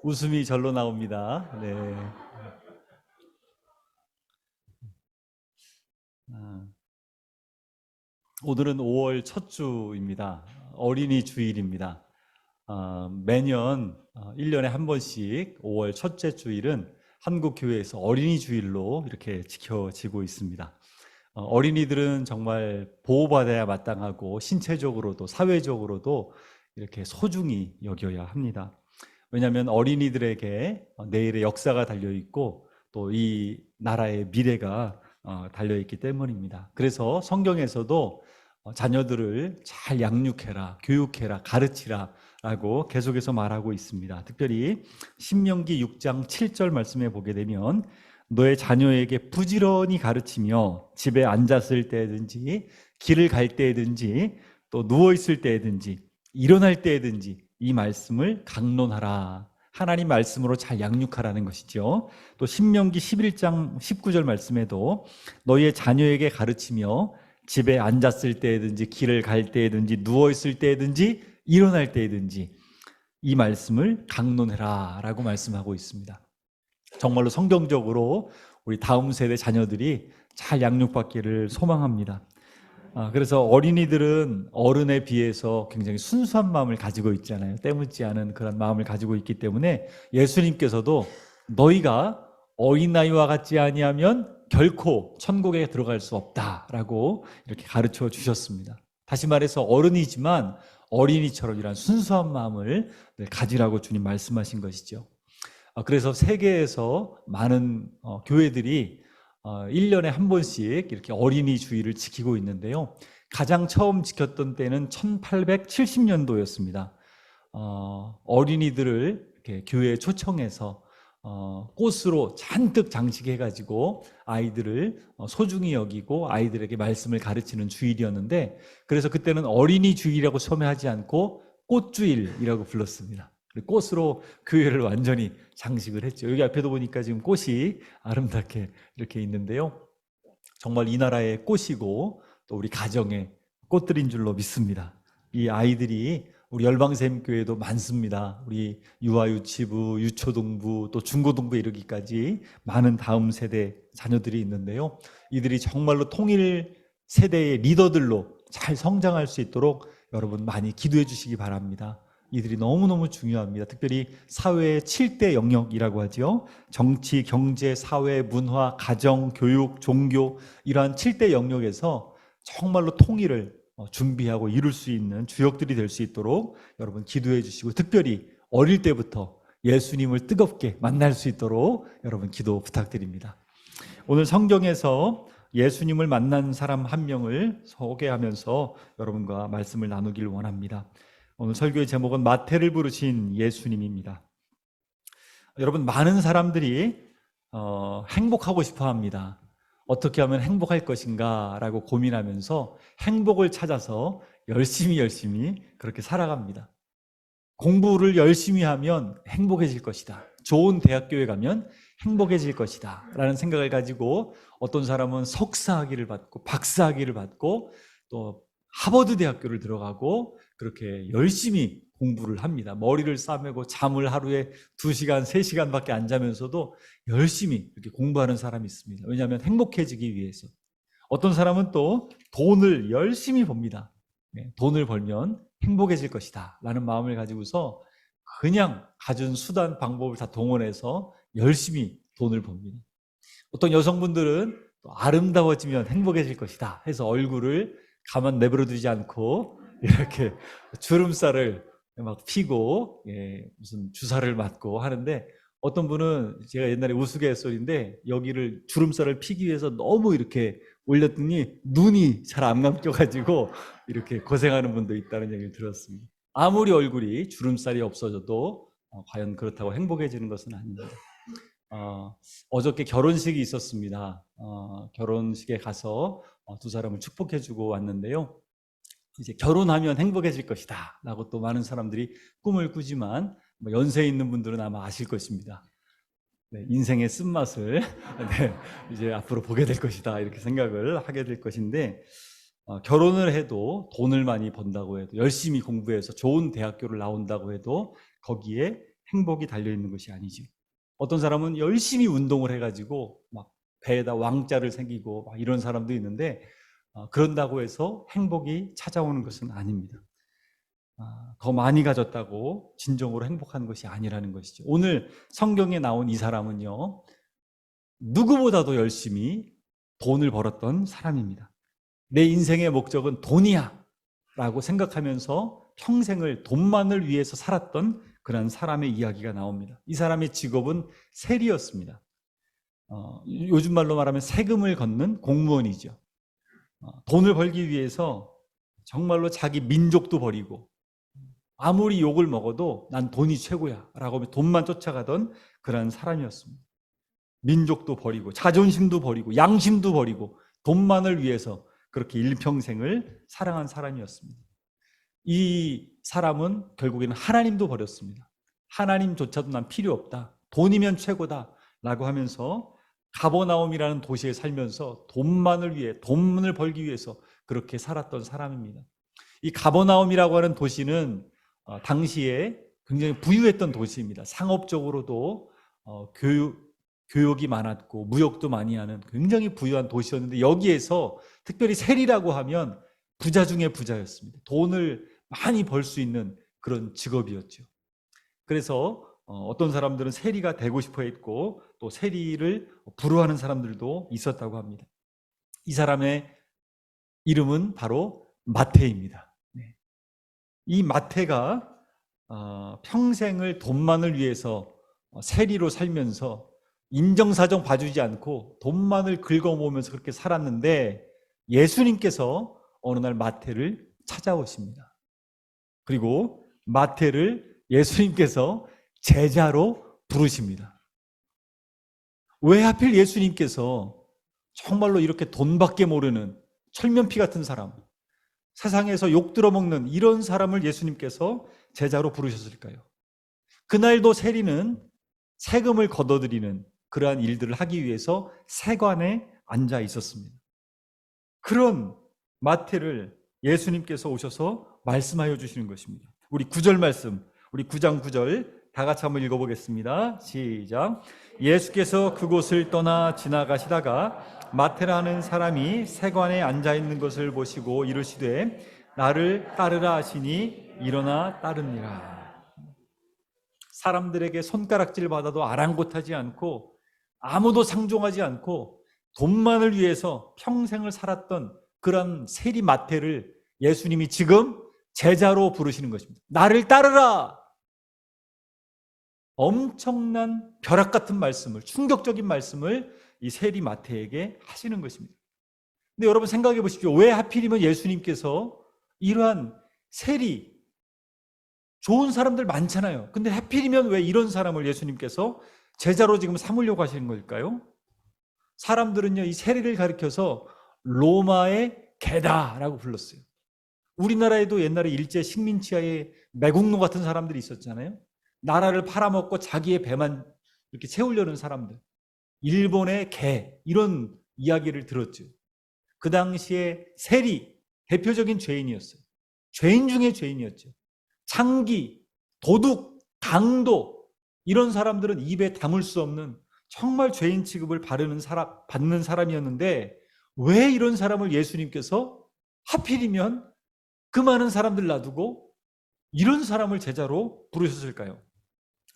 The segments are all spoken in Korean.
웃음이 절로 나옵니다. 네. 아, 오늘은 5월 첫 주입니다. 어린이 주일입니다. 매년 1년에 한 번씩 5월 첫째 주일은 한국 교회에서 어린이 주일로 이렇게 지켜지고 있습니다. 어린이들은 정말 보호받아야 마땅하고 신체적으로도 사회적으로도 이렇게 소중히 여겨야 합니다. 왜냐하면 어린이들에게 내일의 역사가 달려있고 또 이 나라의 미래가 달려있기 때문입니다. 그래서 성경에서도 자녀들을 잘 양육해라, 교육해라, 가르치라 라고 계속해서 말하고 있습니다. 특별히 신명기 6장 7절 말씀에 보게 되면 너의 자녀에게 부지런히 가르치며 집에 앉았을 때든지 길을 갈 때든지 또 누워있을 때든지 일어날 때든지 이 말씀을 강론하라. 하나님 말씀으로 잘 양육하라는 것이죠. 또 신명기 11장 19절 말씀에도 너희의 자녀에게 가르치며 집에 앉았을 때든지 길을 갈 때든지 누워있을 때든지 일어날 때든지 이 말씀을 강론해라 라고 말씀하고 있습니다. 정말로 성경적으로 우리 다음 세대 자녀들이 잘 양육받기를 소망합니다. 그래서 어린이들은 어른에 비해서 굉장히 순수한 마음을 가지고 있잖아요. 때묻지 않은 그런 마음을 가지고 있기 때문에 예수님께서도 너희가 어린아이와 같지 아니하면 결코 천국에 들어갈 수 없다라고 이렇게 가르쳐 주셨습니다. 다시 말해서 어른이지만 어린이처럼 이런 순수한 마음을 가지라고 주님 말씀하신 것이죠. 그래서 세계에서 많은 교회들이 1년에 한 번씩 이렇게 어린이 주일을 지키고 있는데요. 가장 처음 지켰던 때는 1870년도였습니다. 어린이들을 이렇게 교회에 초청해서 꽃으로 잔뜩 장식해가지고 아이들을 소중히 여기고 아이들에게 말씀을 가르치는 주일이었는데, 그래서 그때는 어린이 주일이라고 처음에 하지 않고 꽃주일이라고 불렀습니다. 꽃으로 교회를 완전히 장식을 했죠. 여기 앞에도 보니까 지금 꽃이 아름답게 이렇게 있는데요. 정말 이 나라의 꽃이고 또 우리 가정의 꽃들인 줄로 믿습니다. 이 아이들이 우리 열방샘교회도 많습니다. 우리 유아유치부, 유초동부, 또 중고등부 이르기까지 많은 다음 세대 자녀들이 있는데요. 이들이 정말로 통일 세대의 리더들로 잘 성장할 수 있도록 여러분 많이 기도해 주시기 바랍니다. 이들이 너무너무 중요합니다. 특별히 사회의 7대 영역이라고 하죠. 정치, 경제, 사회, 문화, 가정, 교육, 종교, 이러한 7대 영역에서 정말로 통일을 준비하고 이룰 수 있는 주역들이 될 수 있도록 여러분 기도해 주시고, 특별히 어릴 때부터 예수님을 뜨겁게 만날 수 있도록 여러분 기도 부탁드립니다. 오늘 성경에서 예수님을 만난 사람 한 명을 소개하면서 여러분과 말씀을 나누길 원합니다. 오늘 설교의 제목은 마태를 부르신 예수님입니다. 여러분, 많은 사람들이 행복하고 싶어 합니다. 어떻게 하면 행복할 것인가 라고 고민하면서 행복을 찾아서 열심히 그렇게 살아갑니다. 공부를 열심히 하면 행복해질 것이다. 좋은 대학교에 가면 행복해질 것이다 라는 생각을 가지고 어떤 사람은 석사학위를 받고 박사학위를 받고 또 하버드 대학교를 들어가고 그렇게 열심히 공부를 합니다. 머리를 싸매고 잠을 하루에 2시간, 3시간밖에 안 자면서도 열심히 이렇게 공부하는 사람이 있습니다. 왜냐하면 행복해지기 위해서. 어떤 사람은 또 돈을 열심히 법니다. 돈을 벌면 행복해질 것이다 라는 마음을 가지고서 그냥 가진 수단, 방법을 다 동원해서 열심히 돈을 법니다. 어떤 여성분들은 또 아름다워지면 행복해질 것이다 해서 얼굴을 가만 내버려 두지 않고 이렇게 주름살을 막 피고 무슨 주사를 맞고 하는데, 어떤 분은 제가 옛날에 우스갯소리인데 여기를 주름살을 피기 위해서 너무 이렇게 올렸더니 눈이 잘 안 감겨가지고 이렇게 고생하는 분도 있다는 얘기를 들었습니다. 아무리 얼굴이 주름살이 없어져도 과연 그렇다고 행복해지는 것은 아닙니다. 어저께 결혼식이 있었습니다. 결혼식에 가서 두 사람을 축복해주고 왔는데요. 이제 결혼하면 행복해질 것이다 라고 또 많은 사람들이 꿈을 꾸지만 연세 있는 분들은 아마 아실 것입니다. 인생의 쓴맛을 이제 앞으로 보게 될 것이다 이렇게 생각을 하게 될 것인데, 결혼을 해도 돈을 많이 번다고 해도 열심히 공부해서 좋은 대학교를 나온다고 해도 거기에 행복이 달려있는 것이 아니죠. 어떤 사람은 열심히 운동을 해가지고 막 배에다 왕자를 새기고 막 이런 사람도 있는데 그런다고 해서 행복이 찾아오는 것은 아닙니다. 더 많이 가졌다고 진정으로 행복한 것이 아니라는 것이죠. 오늘 성경에 나온 이 사람은요, 누구보다도 열심히 돈을 벌었던 사람입니다. 내 인생의 목적은 돈이야 라고 생각하면서 평생을 돈만을 위해서 살았던 그런 사람의 이야기가 나옵니다. 이 사람의 직업은 세리였습니다. 요즘 말로 말하면 세금을 걷는 공무원이죠. 돈을 벌기 위해서 정말로 자기 민족도 버리고 아무리 욕을 먹어도 난 돈이 최고야 라고 하면 돈만 쫓아가던 그런 사람이었습니다. 민족도 버리고 자존심도 버리고 양심도 버리고 돈만을 위해서 그렇게 일평생을 사랑한 사람이었습니다. 이 사람은 결국에는 하나님도 버렸습니다. 하나님조차도 난 필요 없다. 돈이면 최고다 라고 하면서 가버나움이라는 도시에 살면서 돈만을 위해, 돈을 벌기 위해서 그렇게 살았던 사람입니다. 이 가버나움이라고 하는 도시는 당시에 굉장히 부유했던 도시입니다. 상업적으로도 교육이 많았고 무역도 많이 하는 굉장히 부유한 도시였는데, 여기에서 특별히 세리라고 하면 부자 중에 부자였습니다. 돈을 많이 벌 수 있는 그런 직업이었죠. 그래서 어떤 사람들은 세리가 되고 싶어 했고 또 세리를 부러워하는 사람들도 있었다고 합니다. 이 사람의 이름은 바로 마태입니다. 이 마태가 평생을 돈만을 위해서 세리로 살면서 인정사정 봐주지 않고 돈만을 긁어모으면서 그렇게 살았는데, 예수님께서 어느 날 마태를 찾아오십니다. 그리고 마태를 예수님께서 제자로 부르십니다. 왜 하필 예수님께서 정말로 이렇게 돈밖에 모르는 철면피 같은 사람, 세상에서 욕 들어먹는 이런 사람을 예수님께서 제자로 부르셨을까요? 그날도 세리는 세금을 걷어들이는 그러한 일들을 하기 위해서 세관에 앉아 있었습니다. 그런 마태를 예수님께서 오셔서 말씀하여 주시는 것입니다. 우리 9절 말씀, 우리 9장 9절 다 같이 한번 읽어보겠습니다. 시작. 예수께서 그곳을 떠나 지나가시다가 마태라는 사람이 세관에 앉아있는 것을 보시고 이르시되 나를 따르라 하시니 일어나 따르니라. 사람들에게 손가락질 받아도 아랑곳하지 않고 아무도 상종하지 않고 돈만을 위해서 평생을 살았던 그런 세리 마태를 예수님이 지금 제자로 부르시는 것입니다. 나를 따르라. 엄청난 벼락 같은 말씀을, 충격적인 말씀을 이 세리 마태에게 하시는 것입니다. 근데 여러분 생각해 보십시오. 왜 하필이면 예수님께서 이러한 세리, 좋은 사람들 많잖아요. 근데 하필이면 왜 이런 사람을 예수님께서 제자로 지금 삼으려고 하시는 걸까요? 사람들은요, 이 세리를 가리켜서 로마의 개다라고 불렀어요. 우리나라에도 옛날에 일제 식민지하에 매국노 같은 사람들이 있었잖아요. 나라를 팔아먹고 자기의 배만 이렇게 채우려는 사람들. 일본의 개, 이런 이야기를 들었죠. 그 당시에 세리, 대표적인 죄인이었어요. 죄인 중에 죄인이었죠. 창기, 도둑, 강도, 이런 사람들은 입에 담을 수 없는 정말 죄인 취급을 받는 사람이었는데, 왜 이런 사람을 예수님께서 하필이면 그 많은 사람들 놔두고 이런 사람을 제자로 부르셨을까요?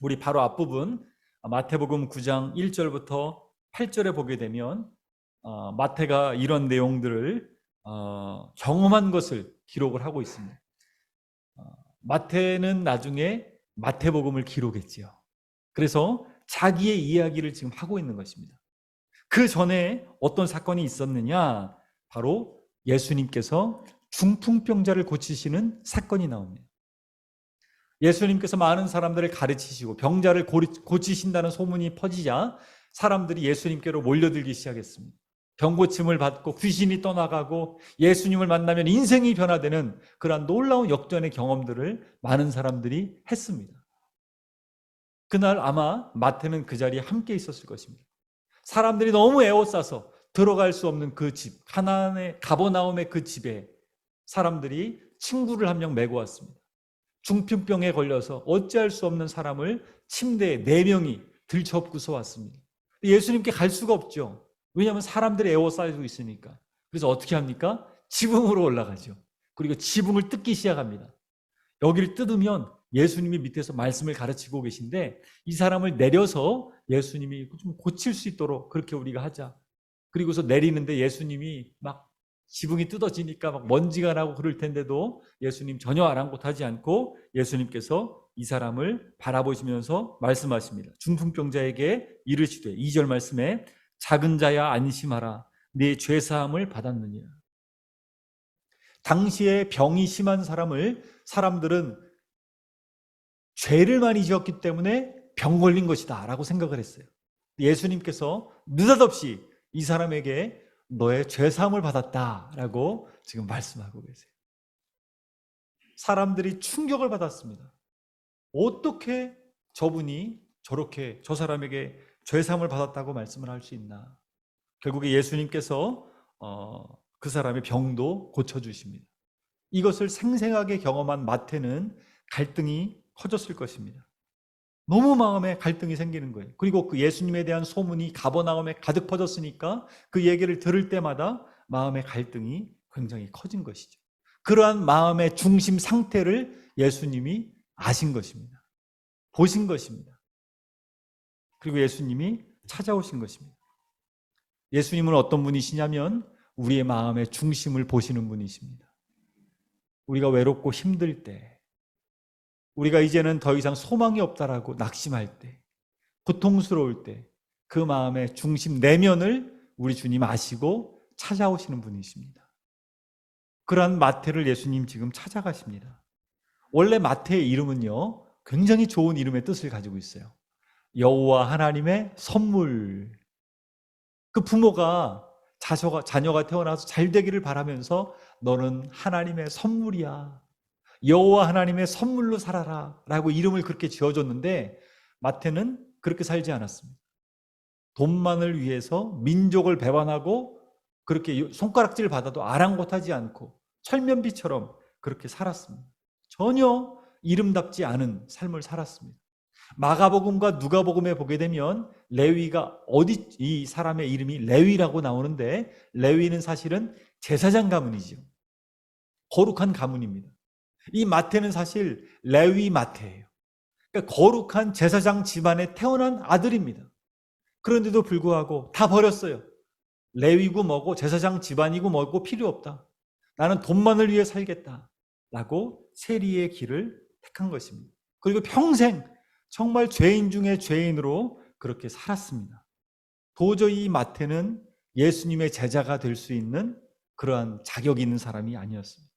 우리 바로 앞부분 마태복음 9장 1절부터 8절에 보게 되면 마태가 이런 내용들을 경험한 것을 기록을 하고 있습니다. 마태는 나중에 마태복음을 기록했지요. 그래서 자기의 이야기를 지금 하고 있는 것입니다. 그 전에 어떤 사건이 있었느냐? 바로 예수님께서 중풍병자를 고치시는 사건이 나옵니다. 예수님께서 많은 사람들을 가르치시고 병자를 고치신다는 소문이 퍼지자 사람들이 예수님께로 몰려들기 시작했습니다. 병고침을 받고 귀신이 떠나가고 예수님을 만나면 인생이 변화되는 그러한 놀라운 역전의 경험들을 많은 사람들이 했습니다. 그날 아마 마태는 그 자리에 함께 있었을 것입니다. 사람들이 너무 에워싸서 들어갈 수 없는 그 집, 가나안의 가버나움의 그 집에 사람들이 친구를 한 명 메고 왔습니다. 중풍병에 걸려서 어찌할 수 없는 사람을 침대에 4명이 들쳐업고서 왔습니다. 예수님께 갈 수가 없죠. 왜냐하면 사람들이 에워싸이고 있으니까. 그래서 어떻게 합니까? 지붕으로 올라가죠. 그리고 지붕을 뜯기 시작합니다. 여기를 뜯으면 예수님이 밑에서 말씀을 가르치고 계신데 이 사람을 내려서 예수님이 좀 고칠 수 있도록 그렇게 우리가 하자. 그리고서 내리는데 예수님이 막 지붕이 뜯어지니까 막 먼지가 나고 그럴 텐데도 예수님 전혀 아랑곳하지 않고 예수님께서 이 사람을 바라보시면서 말씀하십니다. 중풍병자에게 이르시되 2절 말씀에 작은 자야 안심하라 네 죄사함을 받았느니라. 당시에 병이 심한 사람들은 죄를 많이 지었기 때문에 병 걸린 것이다 라고 생각을 했어요. 예수님께서 느닷없이 이 사람에게 너의 죄사함을 받았다라고 지금 말씀하고 계세요. 사람들이 충격을 받았습니다. 어떻게 저분이 저렇게 저 사람에게 죄사함을 받았다고 말씀을 할 수 있나. 결국에 예수님께서 그 사람의 병도 고쳐주십니다. 이것을 생생하게 경험한 마태는 갈등이 커졌을 것입니다. 너무 마음에 갈등이 생기는 거예요. 그리고 그 예수님에 대한 소문이 가버나움에 가득 퍼졌으니까 그 얘기를 들을 때마다 마음의 갈등이 굉장히 커진 것이죠. 그러한 마음의 중심 상태를 예수님이 아신 것입니다. 보신 것입니다. 그리고 예수님이 찾아오신 것입니다. 예수님은 어떤 분이시냐면 우리의 마음의 중심을 보시는 분이십니다. 우리가 외롭고 힘들 때, 우리가 이제는 더 이상 소망이 없다라고 낙심할 때, 고통스러울 때 그 마음의 중심 내면을 우리 주님 아시고 찾아오시는 분이십니다. 그러한 마태를 예수님 지금 찾아가십니다. 원래 마태의 이름은요, 굉장히 좋은 이름의 뜻을 가지고 있어요. 여호와 하나님의 선물. 그 부모가 자녀가 태어나서 잘 되기를 바라면서 너는 하나님의 선물이야. 여호와 하나님의 선물로 살아라 라고 이름을 그렇게 지어줬는데 마태는 그렇게 살지 않았습니다. 돈만을 위해서 민족을 배반하고 그렇게 손가락질 받아도 아랑곳하지 않고 철면피처럼 그렇게 살았습니다. 전혀 이름답지 않은 삶을 살았습니다. 마가복음과 누가복음에 보게 되면 레위가 이 사람의 이름이 레위라고 나오는데 레위는 사실은 제사장 가문이죠. 거룩한 가문입니다. 이 마태는 사실 레위 마태예요. 그러니까 거룩한 제사장 집안에 태어난 아들입니다. 그런데도 불구하고 다 버렸어요. 레위고 뭐고 제사장 집안이고 뭐고 필요 없다. 나는 돈만을 위해 살겠다. 라고 세리의 길을 택한 것입니다. 그리고 평생 정말 죄인 중에 죄인으로 그렇게 살았습니다. 도저히 이 마태는 예수님의 제자가 될 수 있는 그러한 자격이 있는 사람이 아니었습니다.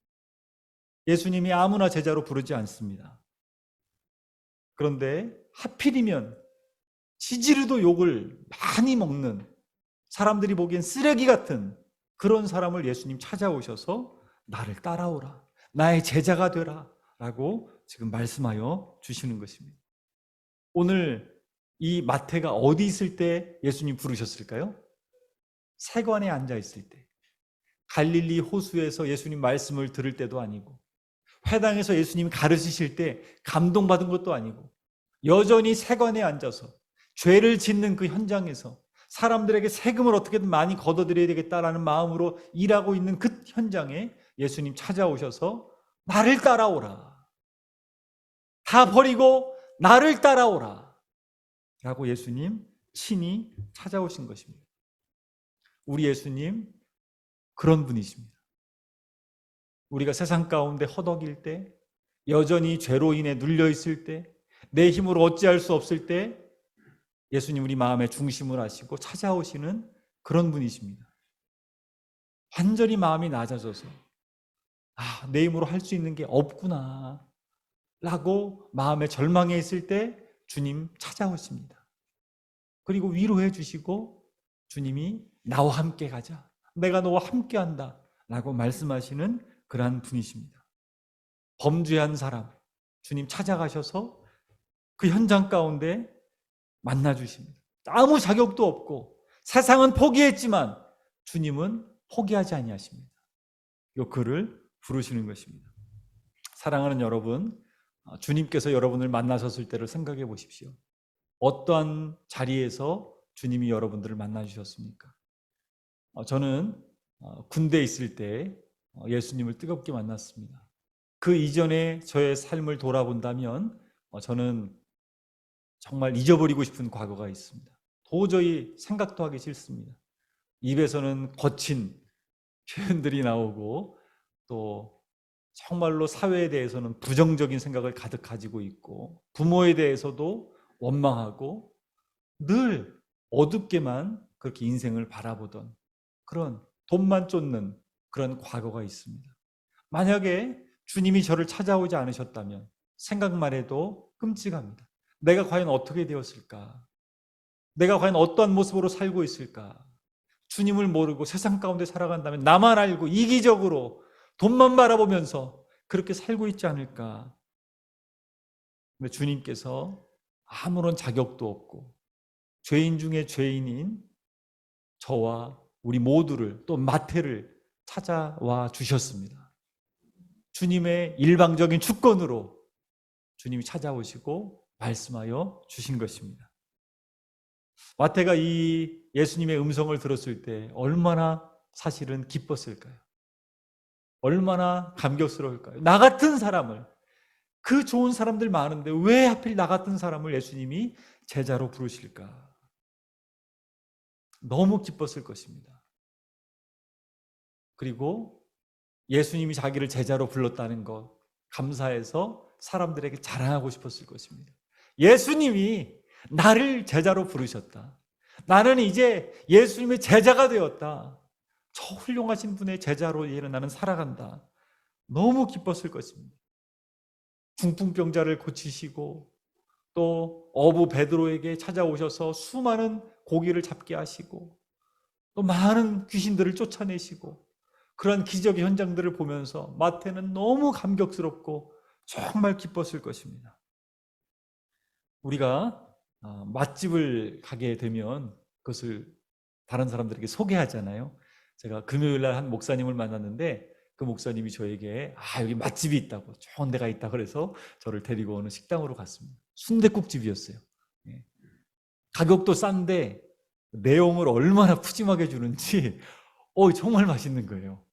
예수님이 아무나 제자로 부르지 않습니다. 그런데 하필이면 지지르도 욕을 많이 먹는 사람들이 보기엔 쓰레기 같은 그런 사람을 예수님 찾아오셔서 나를 따라오라. 나의 제자가 되라. 라고 지금 말씀하여 주시는 것입니다. 오늘 이 마태가 어디 있을 때 예수님 부르셨을까요? 세관에 앉아 있을 때. 갈릴리 호수에서 예수님 말씀을 들을 때도 아니고 회당에서 예수님 가르치실 때 감동받은 것도 아니고 여전히 세관에 앉아서 죄를 짓는 그 현장에서 사람들에게 세금을 어떻게든 많이 걷어들여야 되겠다라는 마음으로 일하고 있는 그 현장에 예수님 찾아오셔서 나를 따라오라. 다 버리고 나를 따라오라. 라고 예수님 친히 찾아오신 것입니다. 우리 예수님 그런 분이십니다. 우리가 세상 가운데 허덕일 때, 여전히 죄로 인해 눌려 있을 때, 내 힘으로 어찌할 수 없을 때 예수님 우리 마음의 중심을 아시고 찾아오시는 그런 분이십니다. 완전히 마음이 낮아져서 내 힘으로 할 수 있는 게 없구나 라고 마음에 절망해 있을 때 주님 찾아오십니다. 그리고 위로해 주시고 주님이 나와 함께 가자. 내가 너와 함께 한다 라고 말씀하시는 그러한 분이십니다. 범죄한 사람 주님 찾아가셔서 그 현장 가운데 만나주십니다. 아무 자격도 없고 세상은 포기했지만 주님은 포기하지 아니하십니다. 요 그를 부르시는 것입니다. 사랑하는 여러분, 주님께서 여러분을 만나셨을 때를 생각해 보십시오. 어떠한 자리에서 주님이 여러분들을 만나 주셨습니까? 저는 군대에 있을 때 예수님을 뜨겁게 만났습니다. 그 이전에 저의 삶을 돌아본다면 저는 정말 잊어버리고 싶은 과거가 있습니다. 도저히 생각도 하기 싫습니다. 입에서는 거친 표현들이 나오고 또 정말로 사회에 대해서는 부정적인 생각을 가득 가지고 있고 부모에 대해서도 원망하고 늘 어둡게만 그렇게 인생을 바라보던 그런 돈만 쫓는 그런 과거가 있습니다. 만약에 주님이 저를 찾아오지 않으셨다면 생각만 해도 끔찍합니다. 내가 과연 어떻게 되었을까? 내가 과연 어떠한 모습으로 살고 있을까? 주님을 모르고 세상 가운데 살아간다면 나만 알고 이기적으로 돈만 바라보면서 그렇게 살고 있지 않을까? 근데 주님께서 아무런 자격도 없고 죄인 중에 죄인인 저와 우리 모두를 또 마태를 찾아와 주셨습니다. 주님의 일방적인 주권으로 주님이 찾아오시고 말씀하여 주신 것입니다. 마태가 이 예수님의 음성을 들었을 때 얼마나 사실은 기뻤을까요? 얼마나 감격스러울까요? 나 같은 사람을, 그 좋은 사람들 많은데 왜 하필 나 같은 사람을 예수님이 제자로 부르실까? 너무 기뻤을 것입니다. 그리고 예수님이 자기를 제자로 불렀다는 것 감사해서 사람들에게 자랑하고 싶었을 것입니다. 예수님이 나를 제자로 부르셨다. 나는 이제 예수님의 제자가 되었다. 저 훌륭하신 분의 제자로 이제는 나는 살아간다. 너무 기뻤을 것입니다. 중풍병자를 고치시고 또 어부 베드로에게 찾아오셔서 수많은 고기를 잡게 하시고 또 많은 귀신들을 쫓아내시고 그런 기적의 현장들을 보면서 마태는 너무 감격스럽고 정말 기뻤을 것입니다. 우리가 맛집을 가게 되면 그것을 다른 사람들에게 소개하잖아요. 제가 금요일 날 한 목사님을 만났는데 그 목사님이 저에게 여기 맛집이 있다고, 좋은 데가 있다 그래서 저를 데리고 오는 식당으로 갔습니다. 순댓국집이었어요. 가격도 싼데 내용을 얼마나 푸짐하게 주는지 정말 맛있는 거예요.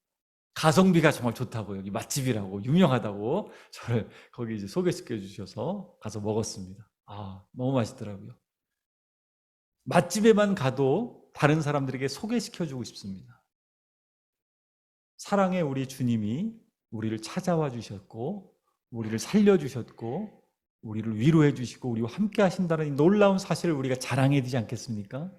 가성비가 정말 좋다고, 여기 맛집이라고 유명하다고 저를 거기 이제 소개시켜 주셔서 가서 먹었습니다. 너무 맛있더라고요. 맛집에만 가도 다른 사람들에게 소개시켜 주고 싶습니다. 사랑의 우리 주님이 우리를 찾아와 주셨고 우리를 살려주셨고 우리를 위로해 주시고 우리와 함께 하신다는 이 놀라운 사실을 우리가 자랑해야 되지 않겠습니까?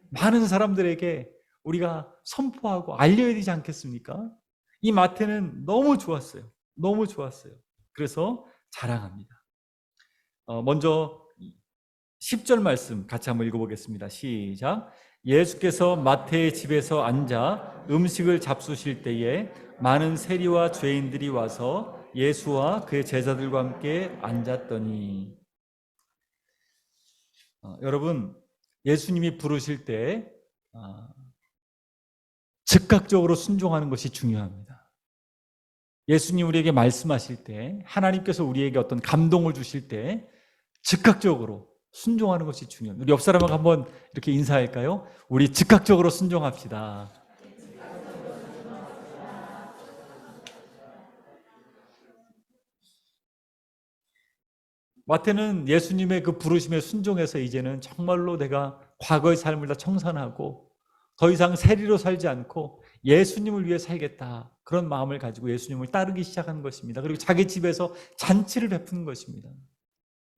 많은 사람들에게 우리가 선포하고 알려야 되지 않겠습니까? 이 마태는 너무 좋았어요. 너무 좋았어요. 그래서 자랑합니다. 먼저 10절 말씀 같이 한번 읽어보겠습니다. 시작. 예수께서 마태의 집에서 앉아 음식을 잡수실 때에 많은 세리와 죄인들이 와서 예수와 그의 제자들과 함께 앉았더니. 여러분, 예수님이 부르실 때 즉각적으로 순종하는 것이 중요합니다. 예수님 우리에게 말씀하실 때, 하나님께서 우리에게 어떤 감동을 주실 때 즉각적으로 순종하는 것이 중요합니다. 우리 옆 사람하고 한번 이렇게 인사할까요? 우리 즉각적으로 순종합시다. 마태는 예수님의 그 부르심에 순종해서 이제는 정말로 내가 과거의 삶을 다 청산하고 더 이상 세리로 살지 않고 예수님을 위해 살겠다, 그런 마음을 가지고 예수님을 따르기 시작한 것입니다. 그리고 자기 집에서 잔치를 베푸는 것입니다.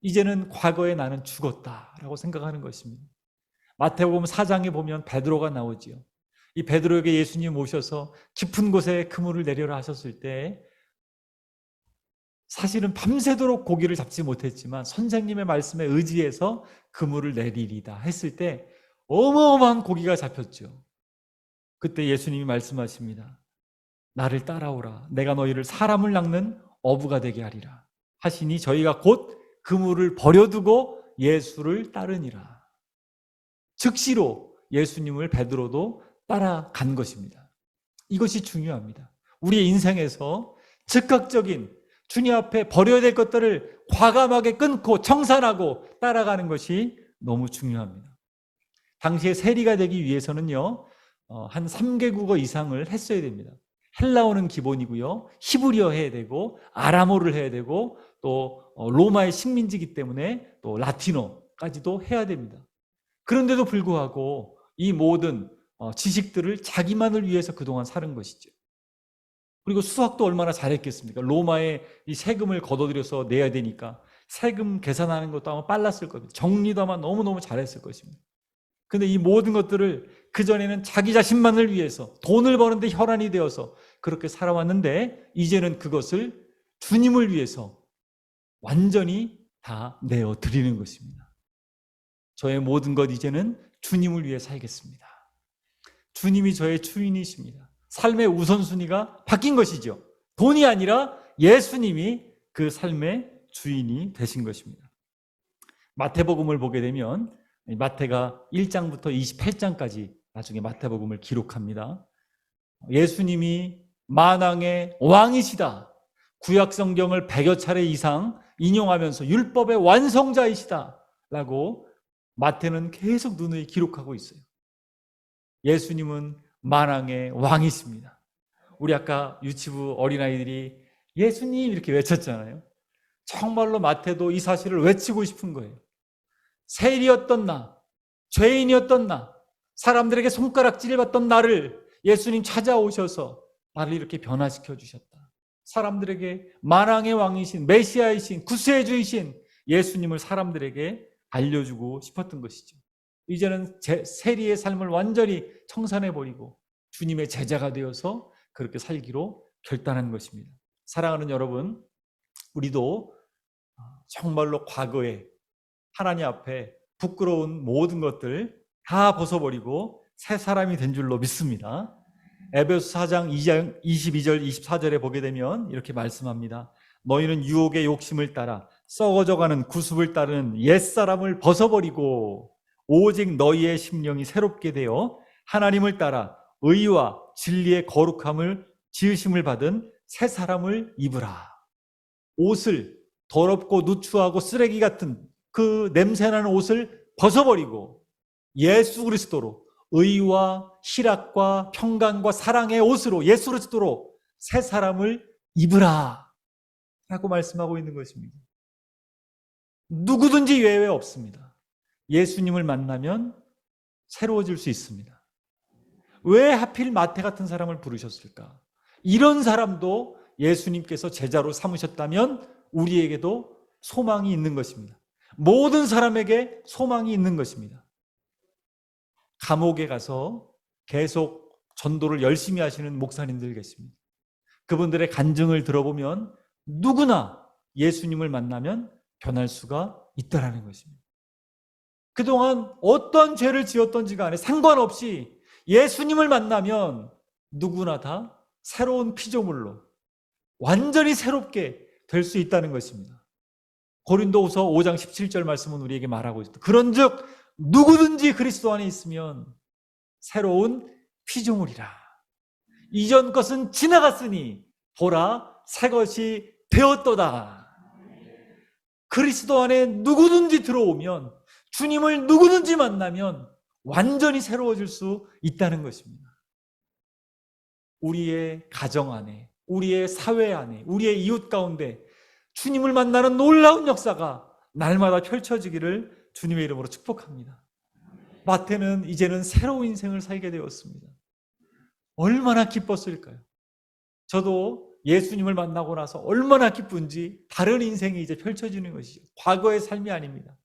이제는 과거에 나는 죽었다라고 생각하는 것입니다. 마태복음 4장에 보면 베드로가 나오지요. 이 베드로에게 예수님 오셔서 깊은 곳에 그물을 내려라 하셨을 때 사실은 밤새도록 고기를 잡지 못했지만 선생님의 말씀에 의지해서 그물을 내리리다 했을 때 어마어마한 고기가 잡혔죠. 그때 예수님이 말씀하십니다. 나를 따라오라. 내가 너희를 사람을 낚는 어부가 되게 하리라 하시니 저희가 곧 그물을 버려두고 예수를 따르니라. 즉시로 예수님을 베드로도 따라간 것입니다. 이것이 중요합니다. 우리의 인생에서 즉각적인 주님 앞에 버려야 될 것들을 과감하게 끊고 청산하고 따라가는 것이 너무 중요합니다. 당시에 세리가 되기 위해서는요, 한 3개국어 이상을 했어야 됩니다. 헬라어는 기본이고요, 히브리어 해야 되고, 아람어를 해야 되고, 또 로마의 식민지이기 때문에 또 라틴어까지도 해야 됩니다. 그런데도 불구하고 이 모든 지식들을 자기만을 위해서 그동안 사는 것이죠. 그리고 수학도 얼마나 잘했겠습니까? 로마에 이 세금을 걷어들여서 내야 되니까 세금 계산하는 것도 아마 빨랐을 겁니다. 정리도 아마 너무너무 잘했을 것입니다. 근데 이 모든 것들을 그전에는 자기 자신만을 위해서 돈을 버는데 혈안이 되어서 그렇게 살아왔는데, 이제는 그것을 주님을 위해서 완전히 다 내어 드리는 것입니다. 저의 모든 것 이제는 주님을 위해 살겠습니다. 주님이 저의 주인이십니다. 삶의 우선순위가 바뀐 것이죠. 돈이 아니라 예수님이 그 삶의 주인이 되신 것입니다. 마태복음을 보게 되면 마태가 1장부터 28장까지 나중에 마태복음을 기록합니다. 예수님이 만왕의 왕이시다, 구약 성경을 100여 차례 이상 인용하면서 율법의 완성자이시다 라고 마태는 계속 누누이 기록하고 있어요. 예수님은 만왕의 왕이십니다. 우리 아까 유치부 어린아이들이 예수님 이렇게 외쳤잖아요. 정말로 마태도 이 사실을 외치고 싶은 거예요. 세리였던 나, 죄인이었던 나, 사람들에게 손가락질을 받던 나를 예수님 찾아오셔서 나를 이렇게 변화시켜 주셨다. 사람들에게 만왕의 왕이신, 메시아이신, 구세주이신 예수님을 사람들에게 알려주고 싶었던 것이죠. 이제는 세리의 삶을 완전히 청산해버리고 주님의 제자가 되어서 그렇게 살기로 결단한 것입니다. 사랑하는 여러분, 우리도 정말로 과거에 하나님 앞에 부끄러운 모든 것들 다 벗어버리고 새 사람이 된 줄로 믿습니다. 에베소 4장 2장 22절 24절에 보게 되면 이렇게 말씀합니다. 너희는 유혹의 욕심을 따라 썩어져가는 구습을 따르는 옛사람을 벗어버리고 오직 너희의 심령이 새롭게 되어 하나님을 따라 의와 진리의 거룩함을 지으심을 받은 새 사람을 입으라. 옷을 더럽고 누추하고 쓰레기 같은 그 냄새나는 옷을 벗어버리고 예수 그리스도로 의와 희락과 평강과 사랑의 옷으로 예수 그리스도로 새 사람을 입으라 라고 말씀하고 있는 것입니다. 누구든지 예외 없습니다. 예수님을 만나면 새로워질 수 있습니다. 왜 하필 마태 같은 사람을 부르셨을까? 이런 사람도 예수님께서 제자로 삼으셨다면 우리에게도 소망이 있는 것입니다. 모든 사람에게 소망이 있는 것입니다. 감옥에 가서 계속 전도를 열심히 하시는 목사님들 계십니다. 그분들의 간증을 들어보면 누구나 예수님을 만나면 변할 수가 있다라는 것입니다. 그동안 어떤 죄를 지었던지 간에 상관없이 예수님을 만나면 누구나 다 새로운 피조물로 완전히 새롭게 될 수 있다는 것입니다. 고린도후서 5장 17절 말씀은 우리에게 말하고 있습니다. 그런즉 누구든지 그리스도 안에 있으면 새로운 피조물이라. 이전 것은 지나갔으니 보라 새 것이 되었도다. 그리스도 안에 누구든지 들어오면, 주님을 누구든지 만나면 완전히 새로워질 수 있다는 것입니다. 우리의 가정 안에, 우리의 사회 안에, 우리의 이웃 가운데 주님을 만나는 놀라운 역사가 날마다 펼쳐지기를 주님의 이름으로 축복합니다. 마태는 이제는 새로운 인생을 살게 되었습니다. 얼마나 기뻤을까요? 저도 예수님을 만나고 나서 얼마나 기쁜지 다른 인생이 이제 펼쳐지는 것이죠. 과거의 삶이 아닙니다.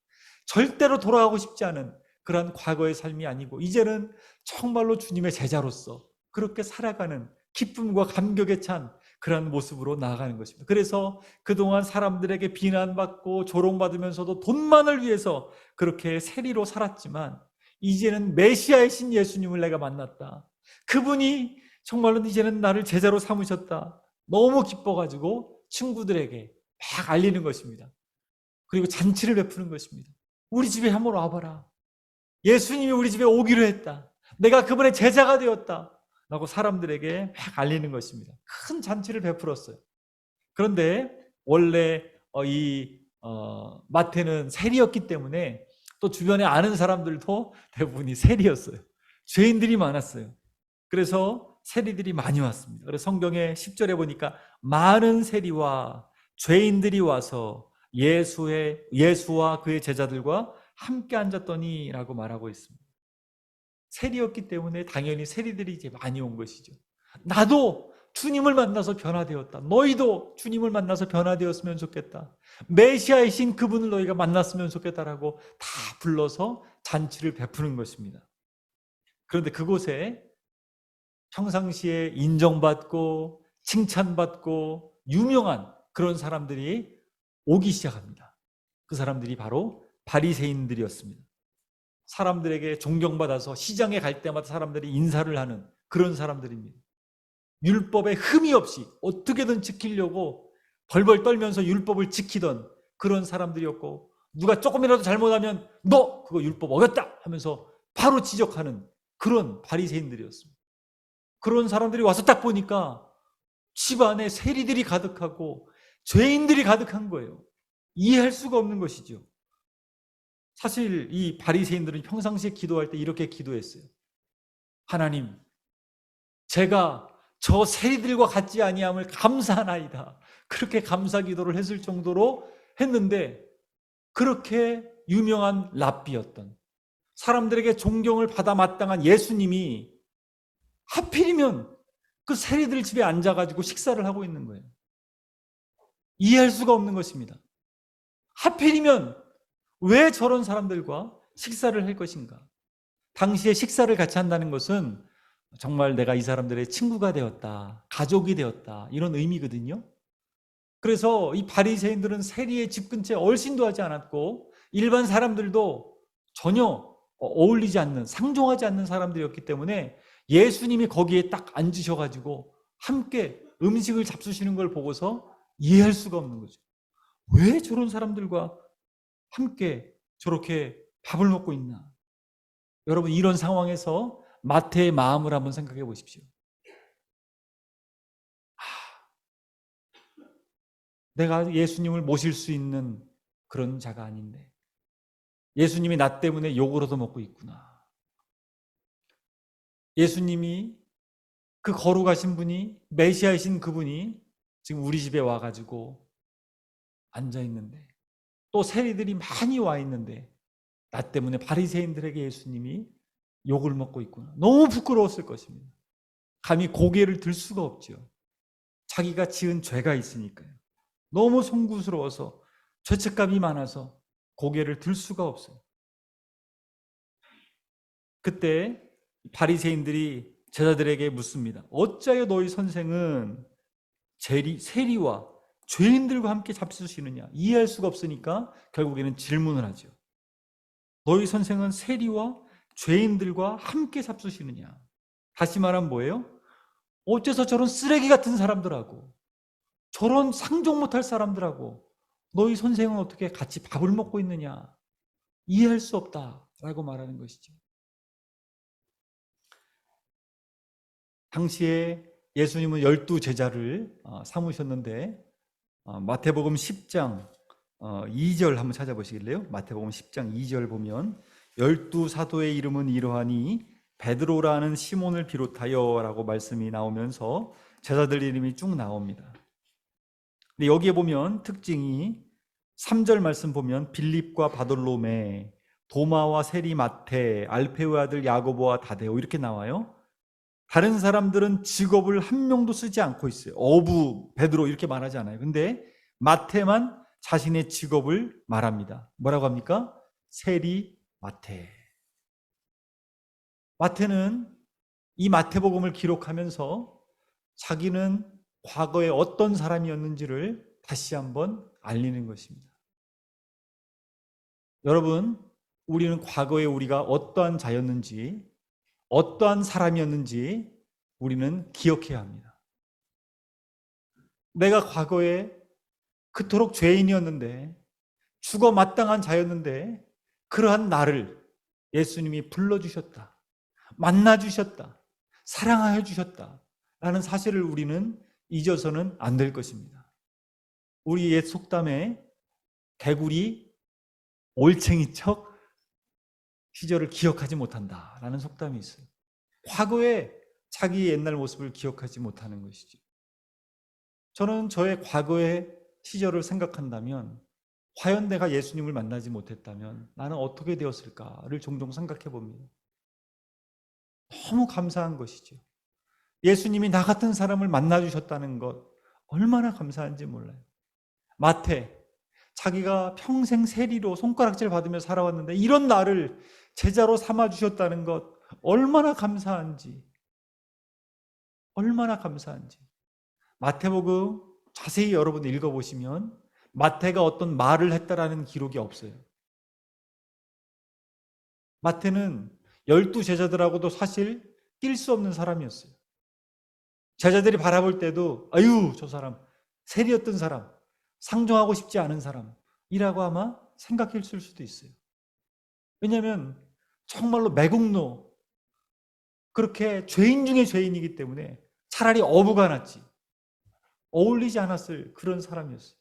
절대로 돌아가고 싶지 않은 그런 과거의 삶이 아니고 이제는 정말로 주님의 제자로서 그렇게 살아가는 기쁨과 감격에 찬 그런 모습으로 나아가는 것입니다. 그래서 그동안 사람들에게 비난받고 조롱받으면서도 돈만을 위해서 그렇게 세리로 살았지만 이제는 메시아이신 예수님을 내가 만났다. 그분이 정말로 이제는 나를 제자로 삼으셨다. 너무 기뻐가지고 친구들에게 막 알리는 것입니다. 그리고 잔치를 베푸는 것입니다. 우리 집에 한번 와봐라. 예수님이 우리 집에 오기로 했다. 내가 그분의 제자가 되었다. 라고 사람들에게 막 알리는 것입니다. 큰 잔치를 베풀었어요. 그런데 원래 마태는 세리였기 때문에 또 주변에 아는 사람들도 대부분이 세리였어요. 죄인들이 많았어요. 그래서 세리들이 많이 왔습니다. 그래서 성경의 10절에 보니까 많은 세리와 죄인들이 와서 예수와 그의 제자들과 함께 앉았더니라고 말하고 있습니다. 세리였기 때문에 당연히 세리들이 이제 많이 온 것이죠. 나도 주님을 만나서 변화되었다. 너희도 주님을 만나서 변화되었으면 좋겠다. 메시아이신 그분을 너희가 만났으면 좋겠다라고 다 불러서 잔치를 베푸는 것입니다. 그런데 그곳에 평상시에 인정받고 칭찬받고 유명한 그런 사람들이 오기 시작합니다. 그 사람들이 바로 바리새인들이었습니다. 사람들에게 존경받아서 시장에 갈 때마다 사람들이 인사를 하는 그런 사람들입니다. 율법에 흠이 없이 어떻게든 지키려고 벌벌 떨면서 율법을 지키던 그런 사람들이었고, 누가 조금이라도 잘못하면 너 그거 율법 어겼다 하면서 바로 지적하는 그런 바리새인들이었습니다. 그런 사람들이 와서 딱 보니까 집안에 세리들이 가득하고 죄인들이 가득한 거예요. 이해할 수가 없는 것이죠. 사실 이 바리새인들은 평상시에 기도할 때 이렇게 기도했어요. 하나님, 제가 저 세리들과 같지 아니함을 감사하나이다. 그렇게 감사 기도를 했을 정도로 했는데, 그렇게 유명한 랍비였던, 사람들에게 존경을 받아 마땅한 예수님이 하필이면 그 세리들 집에 앉아가지고 식사를 하고 있는 거예요. 이해할 수가 없는 것입니다. 하필이면 왜 저런 사람들과 식사를 할 것인가? 당시에 식사를 같이 한다는 것은 정말 내가 이 사람들의 친구가 되었다, 가족이 되었다, 이런 의미거든요. 그래서 이 바리새인들은 세리의 집 근처에 얼씬도 하지 않았고, 일반 사람들도 전혀 어울리지 않는, 상종하지 않는 사람들이었기 때문에 예수님이 거기에 딱 앉으셔가지고 함께 음식을 잡수시는 걸 보고서 이해할 수가 없는 거죠. 왜 저런 사람들과 함께 저렇게 밥을 먹고 있나? 여러분, 이런 상황에서 마태의 마음을 한번 생각해 보십시오. 내가 예수님을 모실 수 있는 그런 자가 아닌데 예수님이 나 때문에 욕을 얻어먹고 있구나. 예수님이, 그 거룩하신 분이, 메시아이신 그분이 지금 우리 집에 와가지고 앉아있는데, 또 세리들이 많이 와 있는데 나 때문에 바리새인들에게 예수님이 욕을 먹고 있구나. 너무 부끄러웠을 것입니다. 감히 고개를 들 수가 없죠. 자기가 지은 죄가 있으니까요. 너무 송구스러워서, 죄책감이 많아서 고개를 들 수가 없어요. 그때 바리새인들이 제자들에게 묻습니다. 어찌하여 너희 선생은 세리와 죄인들과 함께 잡수시느냐? 이해할 수가 없으니까 결국에는 질문을 하죠. 너희 선생은 세리와 죄인들과 함께 잡수시느냐? 다시 말하면 뭐예요? 어째서 저런 쓰레기 같은 사람들하고, 저런 상종 못할 사람들하고 너희 선생은 어떻게 같이 밥을 먹고 있느냐? 이해할 수 없다라고 말하는 것이죠. 당시에 예수님은 12제자를 삼으셨는데, 마태복음 10장 2절 한번 찾아보시길래요? 마태복음 10장 2절 보면 12사도의 이름은 이러하니 베드로라는 시몬을 비롯하여 라고 말씀이 나오면서 제자들 이름이 쭉 나옵니다. 근데 여기에 보면 특징이 3절 말씀 보면 빌립과 바돌로메, 도마와 세리 마테, 알페의 아들 야고보와 다데오 이렇게 나와요. 다른 사람들은 직업을 한 명도 쓰지 않고 있어요. 어부 베드로 이렇게 말하지 않아요. 근데 마테만 자신의 직업을 말합니다. 뭐라고 합니까? 세리 마테. 마테는 이 마태복음을 기록하면서 자기는 과거에 어떤 사람이었는지를 다시 한번 알리는 것입니다. 여러분, 우리는 과거에 우리가 어떠한 자였는지, 어떠한 사람이었는지 우리는 기억해야 합니다. 내가 과거에 그토록 죄인이었는데, 죽어 마땅한 자였는데, 그러한 나를 예수님이 불러주셨다, 만나주셨다, 사랑하여 주셨다 라는 사실을 우리는 잊어서는 안 될 것입니다. 우리 옛 속담에 개구리 올챙이 척 시절을 기억하지 못한다라는 속담이 있어요. 과거에 자기 옛날 모습을 기억하지 못하는 것이죠. 저는 저의 과거의 시절을 생각한다면 과연 내가 예수님을 만나지 못했다면 나는 어떻게 되었을까를 종종 생각해 봅니다. 너무 감사한 것이죠. 예수님이 나 같은 사람을 만나주셨다는 것 얼마나 감사한지 몰라요. 마태, 자기가 평생 세리로 손가락질 받으며 살아왔는데 이런 나를 제자로 삼아주셨다는 것 얼마나 감사한지, 얼마나 감사한지. 마태복음 자세히 여러분 읽어보시면 마태가 어떤 말을 했다라는 기록이 없어요. 마태는 12제자들하고도 사실 낄 수 없는 사람이었어요. 제자들이 바라볼 때도 아유 저 사람 세리였던 사람, 상종하고 싶지 않은 사람이라고 아마 생각했을 수도 있어요. 왜냐하면 정말로 매국노, 그렇게 죄인 중에 죄인이기 때문에 차라리 어부가 낫지 어울리지 않았을 그런 사람이었어요.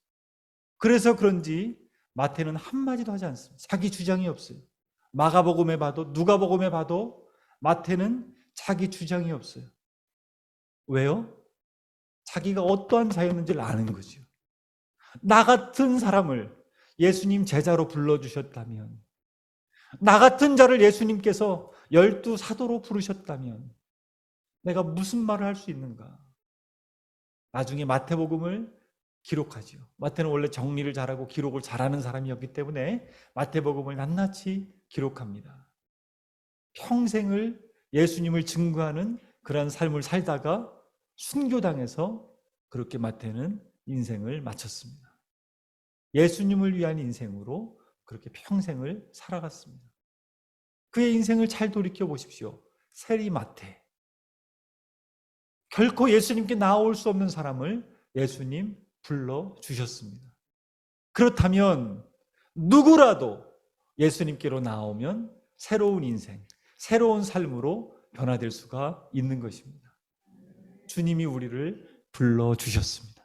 그래서 그런지 마태는 한마디도 하지 않습니다. 자기 주장이 없어요. 마가복음에 봐도 누가복음에 봐도 마태는 자기 주장이 없어요. 왜요? 자기가 어떠한 자였는지를 아는 거죠. 나 같은 사람을 예수님 제자로 불러주셨다면, 나 같은 자를 예수님께서 12사도로 부르셨다면 내가 무슨 말을 할 수 있는가? 나중에 마태복음을 기록하죠. 마태는 원래 정리를 잘하고 기록을 잘하는 사람이었기 때문에 마태복음을 낱낱이 기록합니다. 평생을 예수님을 증거하는 그런 삶을 살다가 순교당해서 그렇게 마태는 인생을 마쳤습니다. 예수님을 위한 인생으로 그렇게 평생을 살아갔습니다. 그의 인생을 잘 돌이켜 보십시오. 세리 마태. 결코 예수님께 나올 수 없는 사람을 예수님 불러주셨습니다. 그렇다면 누구라도 예수님께로 나오면 새로운 인생, 새로운 삶으로 변화될 수가 있는 것입니다. 주님이 우리를 불러주셨습니다.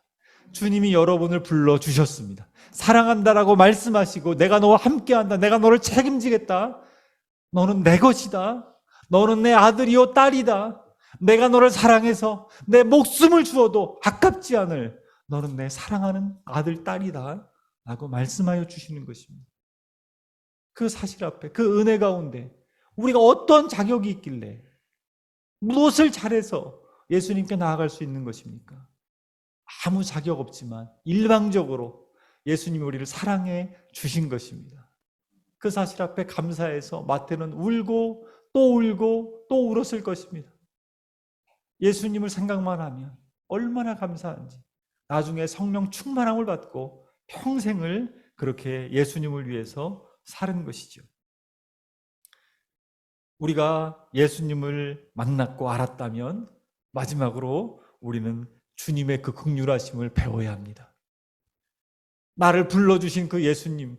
주님이 여러분을 불러주셨습니다. 사랑한다라고 말씀하시고 내가 너와 함께한다. 내가 너를 책임지겠다. 너는 내 것이다. 너는 내 아들이요 딸이다. 내가 너를 사랑해서 내 목숨을 주어도 아깝지 않을 너는 내 사랑하는 아들 딸이다 라고 말씀하여 주시는 것입니다. 그 사실 앞에 그 은혜 가운데 우리가 어떤 자격이 있길래 무엇을 잘해서 예수님께 나아갈 수 있는 것입니까? 아무 자격 없지만 일방적으로 예수님이 우리를 사랑해 주신 것입니다. 그 사실 앞에 감사해서 마태는 울고 또 울고 또 울었을 것입니다. 예수님을 생각만 하면 얼마나 감사한지. 나중에 성령 충만함을 받고 평생을 그렇게 예수님을 위해서 사는 것이죠. 우리가 예수님을 만났고 알았다면 마지막으로 우리는 주님의 그 긍휼하심을 배워야 합니다. 나를 불러주신 그 예수님,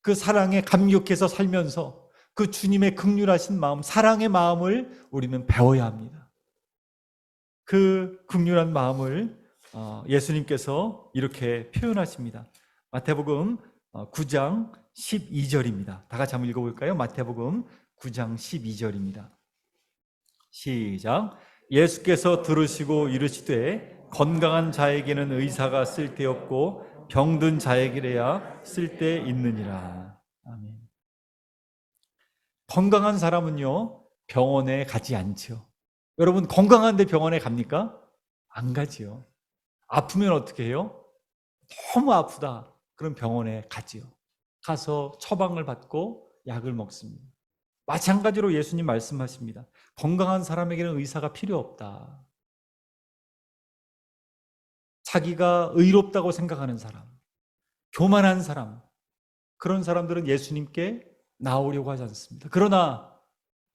그 사랑에 감격해서 살면서 그 주님의 긍휼하신 마음, 사랑의 마음을 우리는 배워야 합니다. 그 긍휼한 마음을 예수님께서 이렇게 표현하십니다. 마태복음 9장 12절입니다. 다 같이 한번 읽어볼까요? 마태복음 9장 12절입니다. 시작. 예수께서 들으시고 이르시되 건강한 자에게는 의사가 쓸데없고 병든 자에게야 쓸데 있느니라. 아멘. 건강한 사람은요 병원에 가지 않죠. 여러분 건강한데 병원에 갑니까? 안 가지요. 아프면 어떻게 해요? 너무 아프다. 그럼 병원에 가지요. 가서 처방을 받고 약을 먹습니다. 마찬가지로 예수님 말씀하십니다. 건강한 사람에게는 의사가 필요 없다. 자기가 의롭다고 생각하는 사람, 교만한 사람, 그런 사람들은 예수님께 나오려고 하지 않습니다. 그러나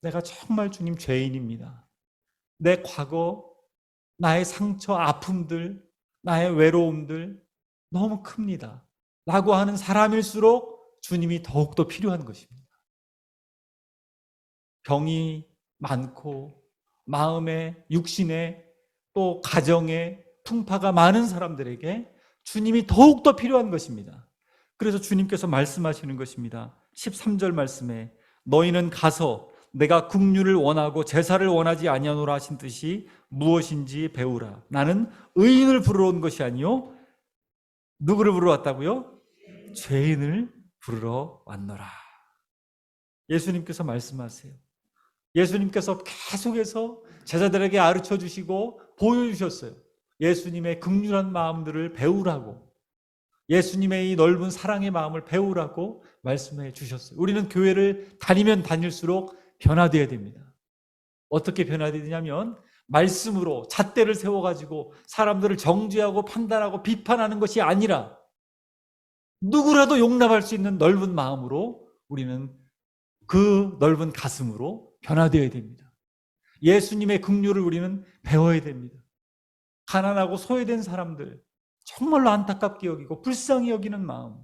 내가 정말 주님 죄인입니다. 내 과거, 나의 상처, 아픔들, 나의 외로움들 너무 큽니다. 라고 하는 사람일수록 주님이 더욱더 필요한 것입니다. 병이 많고 마음에, 육신에, 또 가정에 풍파가 많은 사람들에게 주님이 더욱더 필요한 것입니다. 그래서 주님께서 말씀하시는 것입니다. 13절 말씀에 너희는 가서 내가 긍휼을 원하고 제사를 원하지 아니하노라 하신 뜻이 무엇인지 배우라. 나는 의인을 부르러 온 것이 아니요 누구를 부르러 왔다고요? 죄인을 부르러 왔노라. 예수님께서 말씀하세요. 예수님께서 계속해서 제자들에게 가르쳐 주시고 보여주셨어요. 예수님의 긍휼한 마음들을 배우라고, 예수님의 이 넓은 사랑의 마음을 배우라고 말씀해 주셨어요. 우리는 교회를 다니면 다닐수록 변화되어야 됩니다. 어떻게 변화되냐면 말씀으로 잣대를 세워가지고 사람들을 정죄하고 판단하고 비판하는 것이 아니라 누구라도 용납할 수 있는 넓은 마음으로, 우리는 그 넓은 가슴으로 변화되어야 됩니다. 예수님의 긍휼을 우리는 배워야 됩니다. 가난하고 소외된 사람들 정말로 안타깝게 여기고 불쌍히 여기는 마음,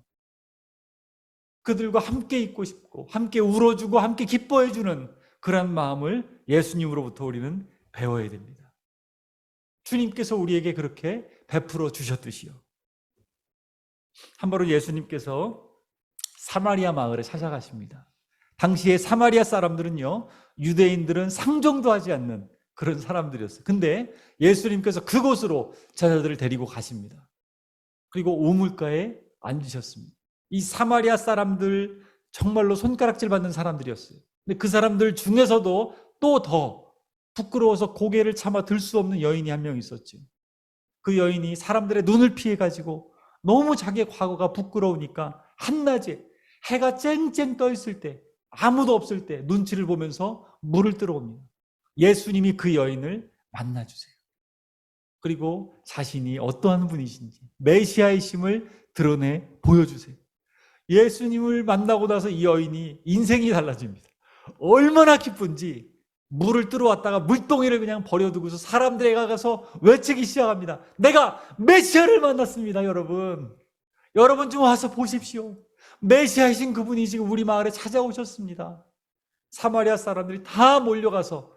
그들과 함께 있고 싶고 함께 울어주고 함께 기뻐해주는 그런 마음을 예수님으로부터 우리는 배워야 됩니다. 주님께서 우리에게 그렇게 베풀어 주셨듯이요. 한 번은 예수님께서 사마리아 마을에 찾아가십니다. 당시에 사마리아 사람들은요, 유대인들은 상종도 하지 않는 그런 사람들이었어요. 근데 예수님께서 그곳으로 제자들을 데리고 가십니다. 그리고 우물가에 앉으셨습니다. 이 사마리아 사람들 정말로 손가락질 받는 사람들이었어요. 근데 그 사람들 중에서도 또 더 부끄러워서 고개를 차마 들 수 없는 여인이 한 명 있었죠. 그 여인이 사람들의 눈을 피해가지고 너무 자기의 과거가 부끄러우니까 한낮에 해가 쨍쨍 떠 있을 때, 아무도 없을 때 눈치를 보면서 물을 들어옵니다. 예수님이 그 여인을 만나주세요. 그리고 자신이 어떠한 분이신지 메시아이심을 드러내 보여주세요. 예수님을 만나고 나서 이 여인이 인생이 달라집니다. 얼마나 기쁜지 물을 들어왔다가 물동이를 그냥 버려두고서 사람들에게 가서 외치기 시작합니다. 내가 메시아를 만났습니다. 여러분 좀 와서 보십시오. 메시아이신 그분이 지금 우리 마을에 찾아오셨습니다. 사마리아 사람들이 다 몰려가서,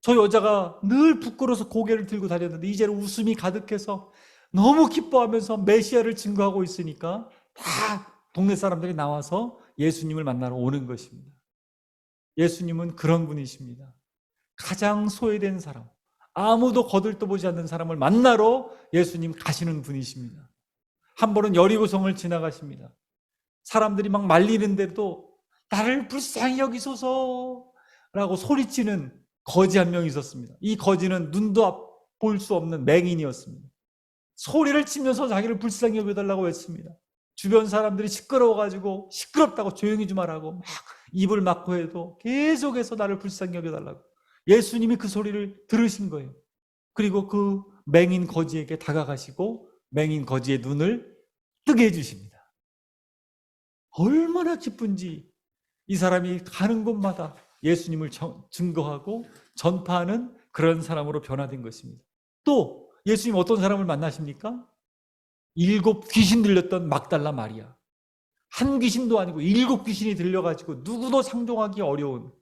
저 여자가 늘 부끄러워서 고개를 들고 다녔는데 이제는 웃음이 가득해서 너무 기뻐하면서 메시아를 증거하고 있으니까 다 동네 사람들이 나와서 예수님을 만나러 오는 것입니다. 예수님은 그런 분이십니다. 가장 소외된 사람, 아무도 거들떠보지 않는 사람을 만나러 예수님 가시는 분이십니다. 한 번은 여리고성을 지나가십니다. 사람들이 막 말리는데도 나를 불쌍히 여기소서라고 소리치는 거지 한 명 있었습니다. 이 거지는 눈도 볼 수 없는 맹인이었습니다. 소리를 치면서 자기를 불쌍히 여겨달라고 했습니다. 주변 사람들이 시끄러워가지고 시끄럽다고 조용히 좀 하라고 막 입을 막고 해도 계속해서 나를 불쌍히 여겨달라고. 예수님이 그 소리를 들으신 거예요. 그리고 그 맹인 거지에게 다가가시고 맹인 거지의 눈을 뜨게 해주십니다. 얼마나 기쁜지 이 사람이 가는 곳마다 예수님을 증거하고 전파하는 그런 사람으로 변화된 것입니다. 또 예수님 어떤 사람을 만나십니까? 7 귀신 들렸던 막달라 마리아. 한 귀신도 아니고 7 귀신이 들려가지고 누구도 상종하기 어려운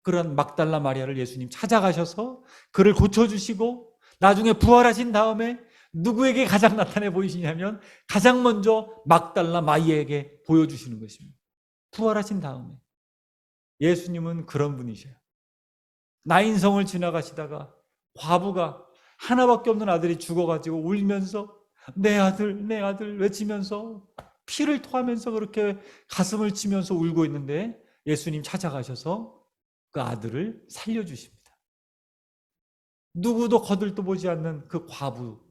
그런 막달라 마리아를 예수님 찾아가셔서 그를 고쳐주시고, 나중에 부활하신 다음에 누구에게 가장 나타내 보이시냐면 가장 먼저 막달라 마리아에게 보여주시는 것입니다. 부활하신 다음에. 예수님은 그런 분이셔요. 나인성을 지나가시다가 과부가 하나밖에 없는 아들이 죽어가지고 울면서 내 아들 외치면서 피를 토하면서 그렇게 가슴을 치면서 울고 있는데 예수님 찾아가셔서 그 아들을 살려주십니다. 누구도 거들떠보지 않는 그 과부,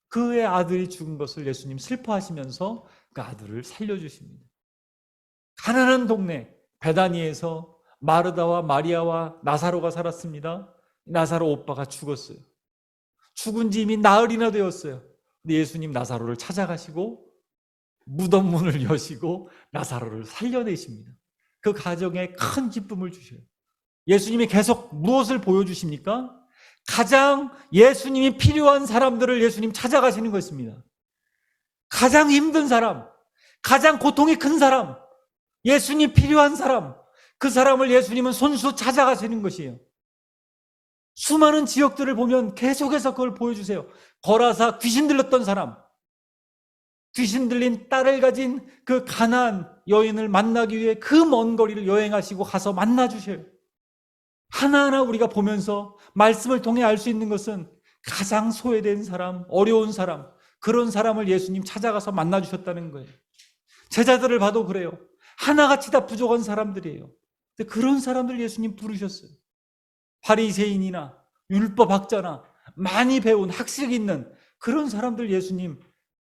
그의 아들이 죽은 것을 예수님 슬퍼하시면서 그 아들을 살려주십니다. 가난한 동네 베다니에서 마르다와 마리아와 나사로가 살았습니다. 나사로 오빠가 죽었어요. 죽은 지 이미 나흘이나 되었어요. 근데 예수님 나사로를 찾아가시고 무덤 문을 여시고 나사로를 살려내십니다. 그 가정에 큰 기쁨을 주셔요. 예수님이 계속 무엇을 보여주십니까? 가장 예수님이 필요한 사람들을 예수님 찾아가시는 것입니다. 가장 힘든 사람, 가장 고통이 큰 사람, 예수님 필요한 사람, 그 사람을 예수님은 손수 찾아가시는 것이에요. 수많은 지역들을 보면 계속해서 그걸 보여주세요. 거라사 귀신 들렸던 사람, 귀신 들린 딸을 가진 그 가나안 여인을 만나기 위해 그 먼 거리를 여행하시고 가서 만나 주셔요. 하나하나 우리가 보면서 말씀을 통해 알 수 있는 것은 가장 소외된 사람, 어려운 사람, 그런 사람을 예수님 찾아가서 만나 주셨다는 거예요. 제자들을 봐도 그래요. 하나같이 다 부족한 사람들이에요. 근데 그런 사람들 예수님 부르셨어요. 바리새인이나 율법학자나 많이 배운 학식 있는 그런 사람들 예수님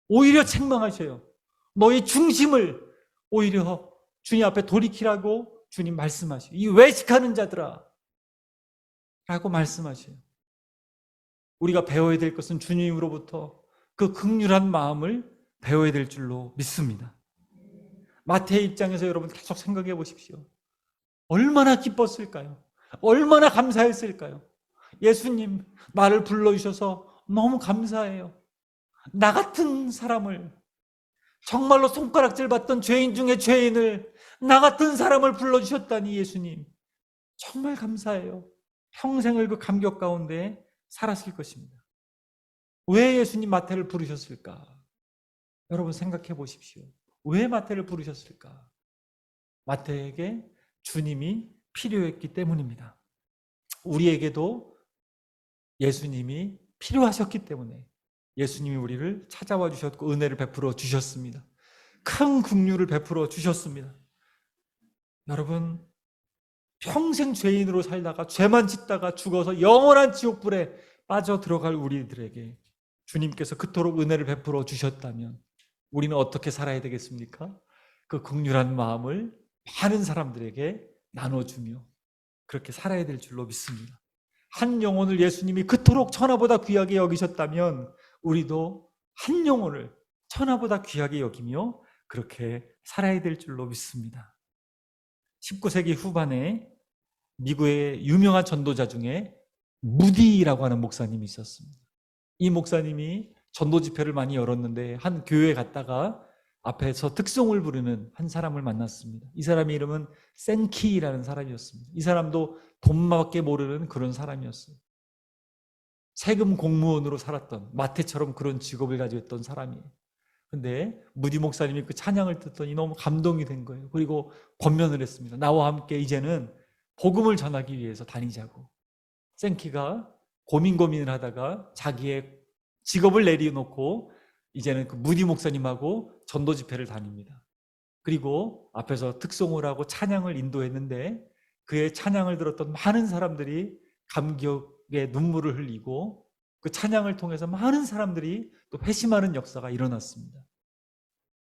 오히려 책망하셔요. 너희 중심을 오히려 주님 앞에 돌이키라고 주님 말씀하셔요. 이 외식하는 자들아 라고 말씀하셔요. 우리가 배워야 될 것은 주님으로부터 그 긍휼한 마음을 배워야 될 줄로 믿습니다. 마태의 입장에서 여러분 계속 생각해 보십시오. 얼마나 기뻤을까요? 얼마나 감사했을까요? 예수님 나를 불러주셔서 너무 감사해요. 나 같은 사람을, 정말로 손가락질 받던 죄인 중에 죄인을, 나 같은 사람을 불러주셨다니 예수님 정말 감사해요. 평생을 그 감격 가운데 살았을 것입니다. 왜 예수님 마태를 부르셨을까? 여러분 생각해 보십시오. 왜 마태를 부르셨을까? 마태에게 주님이 필요했기 때문입니다. 우리에게도 예수님이 필요하셨기 때문에 예수님이 우리를 찾아와 주셨고 은혜를 베풀어 주셨습니다. 큰 긍휼을 베풀어 주셨습니다. 여러분 평생 죄인으로 살다가 죄만 짓다가 죽어서 영원한 지옥불에 빠져 들어갈 우리들에게 주님께서 그토록 은혜를 베풀어 주셨다면 우리는 어떻게 살아야 되겠습니까? 그 긍휼한 마음을 많은 사람들에게 나눠주며 그렇게 살아야 될 줄로 믿습니다. 한 영혼을 예수님이 그토록 천하보다 귀하게 여기셨다면 우리도 한 영혼을 천하보다 귀하게 여기며 그렇게 살아야 될 줄로 믿습니다. 19세기 후반에 미국의 유명한 전도자 중에 무디라고 하는 목사님이 있었습니다. 이 목사님이 전도 집회를 많이 열었는데 한 교회에 갔다가 앞에서 특송을 부르는 한 사람을 만났습니다. 이 사람의 이름은 센키라는 사람이었습니다. 이 사람도 돈밖에 모르는 그런 사람이었어요. 세금 공무원으로 살았던, 마태처럼 그런 직업을 가지고 있던 사람이에요. 근데 무디 목사님이 그 찬양을 듣더니 너무 감동이 된 거예요. 그리고 권면을 했습니다. 나와 함께 이제는 복음을 전하기 위해서 다니자고. 센키가 고민을 하다가 자기의 직업을 내려놓고 이제는 그 무디 목사님하고 전도 집회를 다닙니다. 그리고 앞에서 특송을 하고 찬양을 인도했는데 그의 찬양을 들었던 많은 사람들이 감격의 눈물을 흘리고 그 찬양을 통해서 많은 사람들이 또 회심하는 역사가 일어났습니다.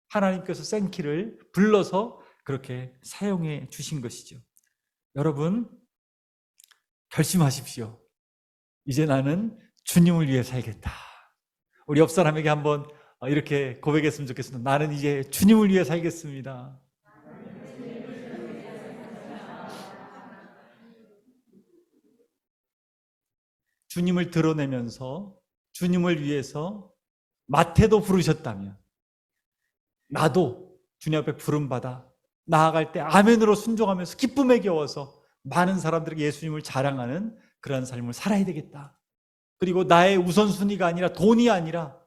하나님께서 센키를 불러서 그렇게 사용해 주신 것이죠. 여러분 결심하십시오. 이제 나는 주님을 위해 살겠다. 우리 옆 사람에게 한번 이렇게 고백했으면 좋겠습니다. 나는 이제 주님을 위해 살겠습니다. 주님을 드러내면서 주님을 위해서 마태도 부르셨다면 나도 주님 앞에 부름받아 나아갈 때 아멘으로 순종하면서 기쁨에 겨워서 많은 사람들에게 예수님을 자랑하는 그러한 삶을 살아야 되겠다. 그리고 나의 우선순위가 아니라 돈이 아니라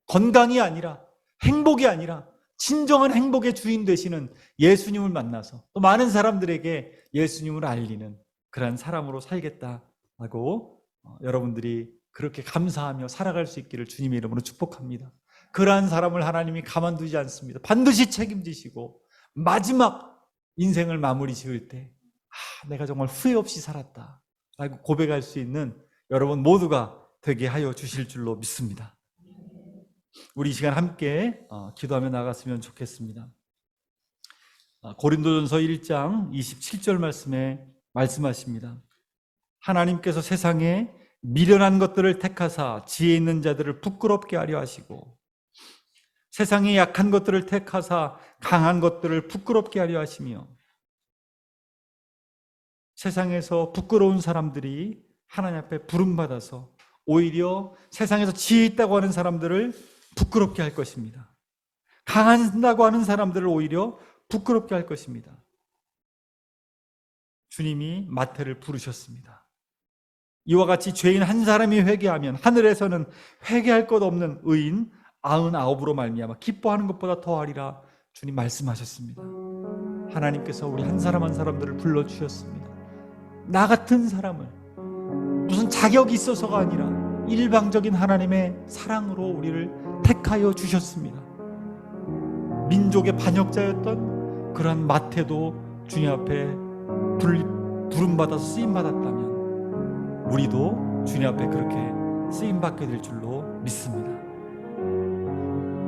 건강이 아니라 행복이 아니라 진정한 행복의 주인 되시는 예수님을 만나서 또 많은 사람들에게 예수님을 알리는 그러한 사람으로 살겠다라고 여러분들이 그렇게 감사하며 살아갈 수 있기를 주님의 이름으로 축복합니다. 그러한 사람을 하나님이 가만두지 않습니다. 반드시 책임지시고 마지막 인생을 마무리 지을 때 내가 정말 후회 없이 살았다 라고 고백할 수 있는 여러분 모두가 되게 하여 주실 줄로 믿습니다. 우리 이 시간 함께 기도하며 나갔으면 좋겠습니다. 고린도전서 1장 27절 말씀에 말씀하십니다. 하나님께서 세상에 미련한 것들을 택하사 지혜 있는 자들을 부끄럽게 하려 하시고 세상에 약한 것들을 택하사 강한 것들을 부끄럽게 하려 하시며 세상에서 부끄러운 사람들이 하나님 앞에 부름받아서 오히려 세상에서 지혜 있다고 하는 사람들을 부끄럽게 할 것입니다. 강한다고 하는 사람들을 오히려 부끄럽게 할 것입니다. 주님이 마태를 부르셨습니다. 이와 같이 죄인 한 사람이 회개하면 하늘에서는 회개할 것 없는 의인 99으로 말미암아 기뻐하는 것보다 더하리라 주님 말씀하셨습니다. 하나님께서 우리 한 사람 한 사람들을 불러주셨습니다. 나 같은 사람을 무슨 자격이 있어서가 아니라 일방적인 하나님의 사랑으로 우리를 택하여 주셨습니다. 민족의 반역자였던 그러한 마태도 주님 앞에 부름받아서 쓰임받았다면 우리도 주님 앞에 그렇게 쓰임받게 될 줄로 믿습니다.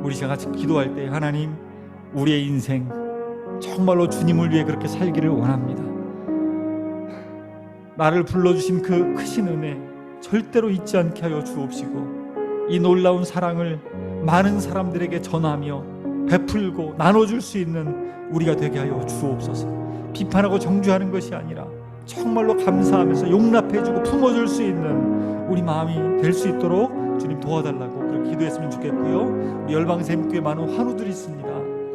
우리 같이 기도할 때 하나님, 우리의 인생 정말로 주님을 위해 그렇게 살기를 원합니다. 나를 불러주신 그 크신 은혜 절대로 잊지 않게 하여 주옵시고, 이 놀라운 사랑을 많은 사람들에게 전하며 베풀고 나눠줄 수 있는 우리가 되게 하여 주옵소서. 비판하고 정죄하는 것이 아니라 정말로 감사하면서 용납해주고 품어줄 수 있는 우리 마음이 될 수 있도록 주님 도와달라고 그렇게 기도했으면 좋겠고요. 우리 열방샘교회 많은 환우들이 있습니다.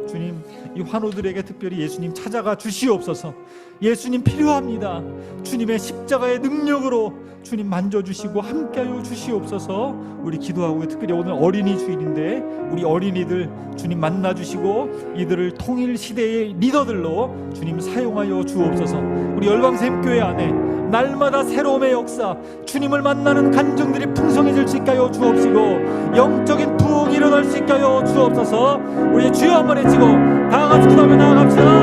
주님, 이 환우들에게 특별히 예수님 찾아가 주시옵소서. 예수님 필요합니다. 주님의 십자가의 능력으로 주님 만져주시고 함께하여 주시옵소서. 우리 기도하고, 특별히 오늘 어린이 주일인데 우리 어린이들 주님 만나주시고 이들을 통일 시대의 리더들로 주님 사용하여 주옵소서. 우리 열방샘교회 안에 날마다 새로움의 역사, 주님을 만나는 간증들이 풍성해질 수 있게 하여 주옵시고, 영적인 부흥이 일어날 수 있게 하여 주옵소서. 우리 주여 한번 외치고 다 같이 기도하며 나아갑시다.